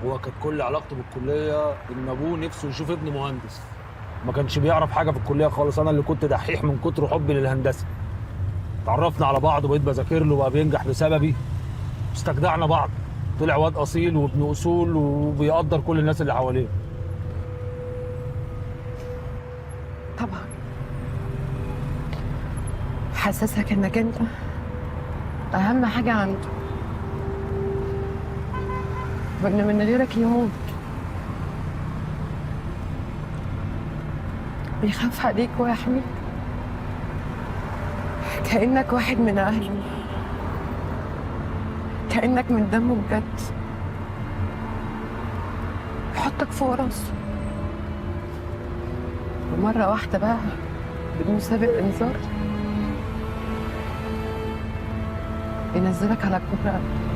هو كانت كل علاقته بالكليه ان ابوه نفسه يشوف ابنه مهندس. ما كانش بيعرف حاجه في الكليه خالص، انا اللي كنت دحيح من كتر حبي للهندسه. اتعرفنا على بعض وبقيت بذاكر له وبقى بينجح بسببي. استجدعنا بعض. طلع واد اصيل وابن اصول وبيقدر كل الناس اللي حواليه. طبعا. حسسك انك انت اهم حاجه عنده، وان من غيرك يموت. بيخاف عليك ويحميك، كانك واحد من اهله، كانك من دمه بجد. يحطك فوق راسه، ومره واحده بقى بدون سابق انذار ينزلك على كبر قلبه.